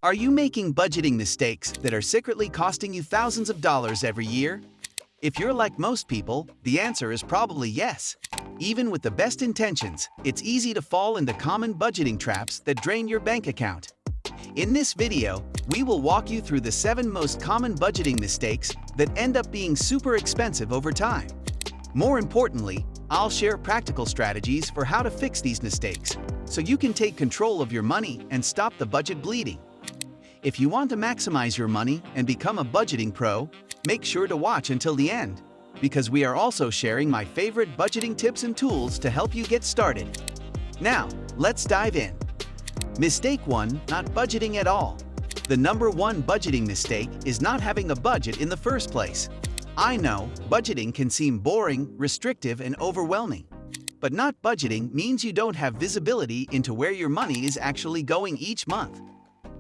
Are you making budgeting mistakes that are secretly costing you thousands of dollars every year? If you're like most people, the answer is probably yes. Even with the best intentions, it's easy to fall into common budgeting traps that drain your bank account. In this video, we will walk you through the 7 most common budgeting mistakes that end up being super expensive over time. More importantly, I'll share practical strategies for how to fix these mistakes, so you can take control of your money and stop the budget bleeding. If you want to maximize your money and become a budgeting pro, make sure to watch until the end, because we are also sharing my favorite budgeting tips and tools to help you get started. Now, let's dive in. Mistake 1: not budgeting at all. The number 1 budgeting mistake is not having a budget in the first place. I know, budgeting can seem boring, restrictive, and overwhelming. But not budgeting means you don't have visibility into where your money is actually going each month.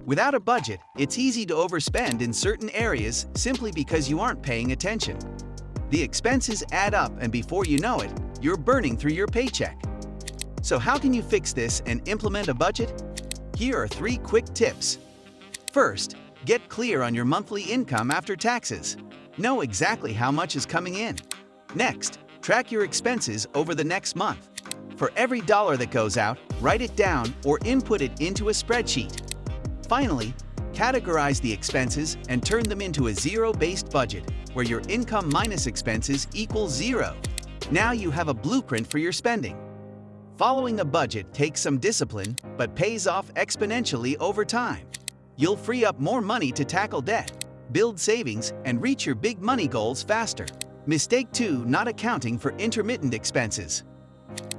Without a budget, it's easy to overspend in certain areas simply because you aren't paying attention. The expenses add up, and before you know it, you're burning through your paycheck. So how can you fix this and implement a budget? Here are 3 quick tips. First, get clear on your monthly income after taxes. Know exactly how much is coming in. Next, track your expenses over the next month. For every dollar that goes out, write it down or input it into a spreadsheet. Finally, categorize the expenses and turn them into a zero-based budget, where your income minus expenses equals 0. Now you have a blueprint for your spending. Following a budget takes some discipline, but pays off exponentially over time. You'll free up more money to tackle debt, build savings, and reach your big money goals faster. Mistake 2: not accounting for intermittent expenses.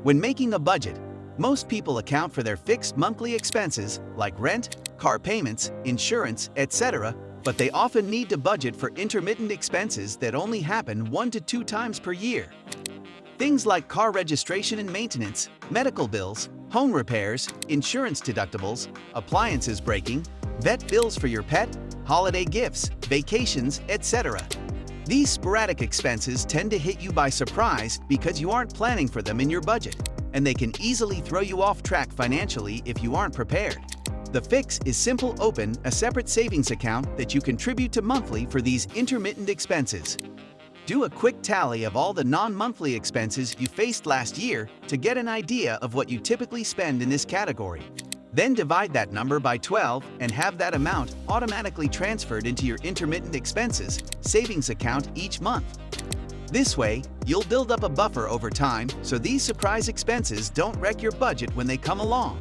When making a budget, most people account for their fixed monthly expenses like rent, car payments, insurance, etc., but they often need to budget for intermittent expenses that only happen 1 to 2 times per year. Things like car registration and maintenance, medical bills, home repairs, insurance deductibles, appliances breaking, vet bills for your pet, holiday gifts, vacations, etc. These sporadic expenses tend to hit you by surprise because you aren't planning for them in your budget, and they can easily throw you off track financially if you aren't prepared. The fix is simple: open a separate savings account that you contribute to monthly for these intermittent expenses. Do a quick tally of all the non-monthly expenses you faced last year to get an idea of what you typically spend in this category. Then divide that number by 12 and have that amount automatically transferred into your intermittent expenses savings account each month. This way, you'll build up a buffer over time so these surprise expenses don't wreck your budget when they come along.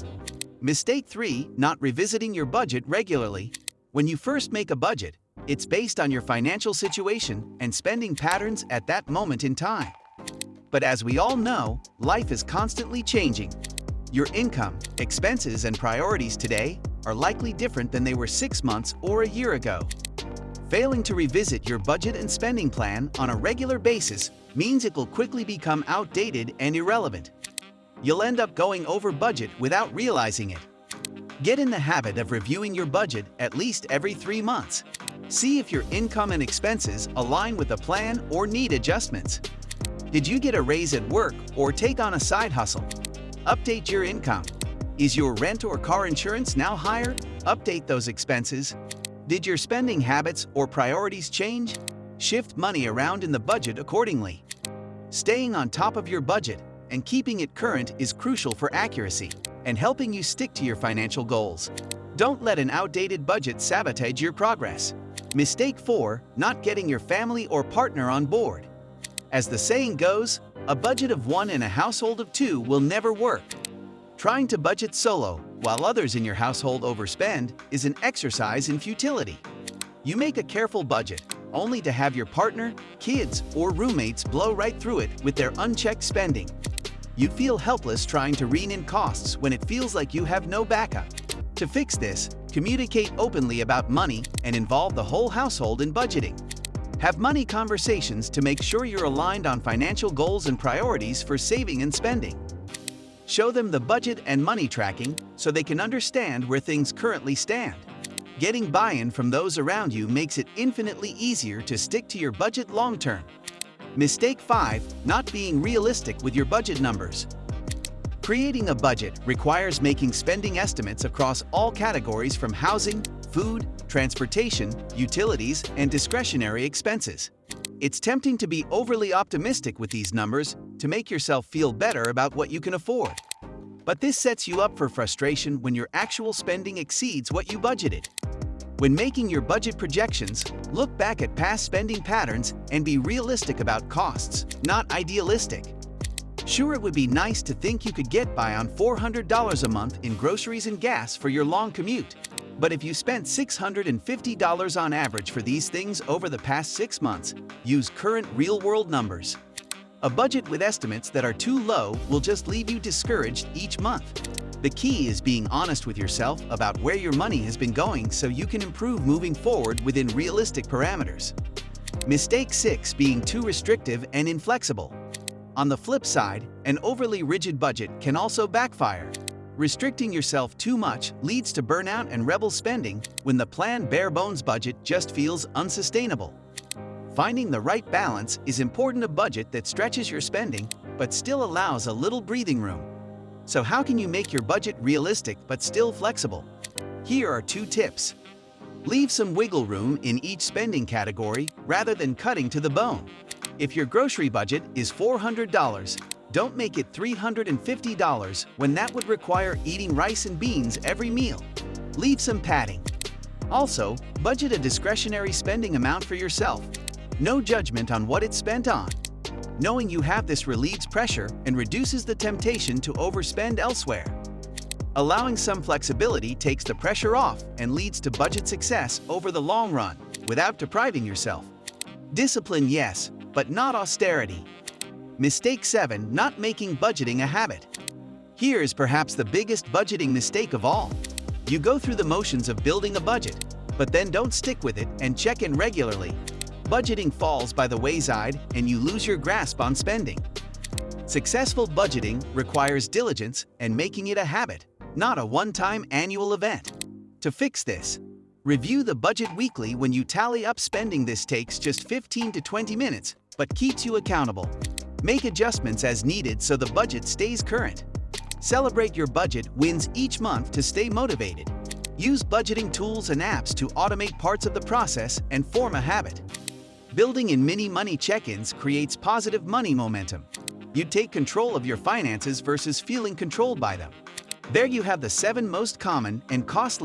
Mistake 3: not revisiting your budget regularly. When you first make a budget, it's based on your financial situation and spending patterns at that moment in time. But as we all know, life is constantly changing. Your income, expenses, and priorities today are likely different than they were 6 months or a year ago. Failing to revisit your budget and spending plan on a regular basis means it will quickly become outdated and irrelevant. You'll end up going over budget without realizing it. Get in the habit of reviewing your budget at least every 3 months. See if your income and expenses align with the plan or need adjustments. Did you get a raise at work or take on a side hustle? Update your income. Is your rent or car insurance now higher? Update those expenses. Did your spending habits or priorities change? Shift money around in the budget accordingly. Staying on top of your budget and keeping it current is crucial for accuracy and helping you stick to your financial goals. Don't let an outdated budget sabotage your progress. Mistake 4: not getting your family or partner on board. As the saying goes, a budget of 1 in a household of 2 will never work. Trying to budget solo while others in your household overspend is an exercise in futility. You make a careful budget only to have your partner, kids, or roommates blow right through it with their unchecked spending. You feel helpless trying to rein in costs when it feels like you have no backup. To fix this, communicate openly about money and involve the whole household in budgeting. Have money conversations to make sure you're aligned on financial goals and priorities for saving and spending. Show them the budget and money tracking so they can understand where things currently stand. Getting buy-in from those around you makes it infinitely easier to stick to your budget long-term. Mistake 5: not being realistic with your budget numbers. Creating a budget requires making spending estimates across all categories from housing, food, transportation, utilities, and discretionary expenses. It's tempting to be overly optimistic with these numbers to make yourself feel better about what you can afford. But this sets you up for frustration when your actual spending exceeds what you budgeted. When making your budget projections, look back at past spending patterns and be realistic about costs, not idealistic. Sure, it would be nice to think you could get by on $400 a month in groceries and gas for your long commute. But if you spent $650 on average for these things over the past 6 months, use current real-world numbers. A budget with estimates that are too low will just leave you discouraged each month. The key is being honest with yourself about where your money has been going so you can improve moving forward within realistic parameters. Mistake 6: being too restrictive and inflexible. On the flip side, an overly rigid budget can also backfire. Restricting yourself too much leads to burnout and rebel spending when the planned bare-bones budget just feels unsustainable. Finding the right balance is important: a budget that stretches your spending but still allows a little breathing room. So how can you make your budget realistic but still flexible? Here are 2 tips. Leave some wiggle room in each spending category rather than cutting to the bone. If your grocery budget is $400, don't make it $350 when that would require eating rice and beans every meal. Leave some padding. Also, budget a discretionary spending amount for yourself. No judgment on what it's spent on. Knowing you have this relieves pressure and reduces the temptation to overspend elsewhere. Allowing some flexibility takes the pressure off and leads to budget success over the long run without depriving yourself. Discipline, yes, but not austerity. Mistake 7: not making budgeting a habit. Here is perhaps the biggest budgeting mistake of all. You go through the motions of building a budget, but then don't stick with it and check in regularly. Budgeting falls by the wayside and you lose your grasp on spending. Successful budgeting requires diligence and making it a habit, not a one-time annual event. To fix this, review the budget weekly when you tally up spending. This takes just 15 to 20 minutes, but keeps you accountable. Make adjustments as needed so the budget stays current. Celebrate your budget wins each month to stay motivated. Use budgeting tools and apps to automate parts of the process and form a habit. Building in mini money check-ins creates positive money momentum. You take control of your finances versus feeling controlled by them. There you have the 7 most common and costly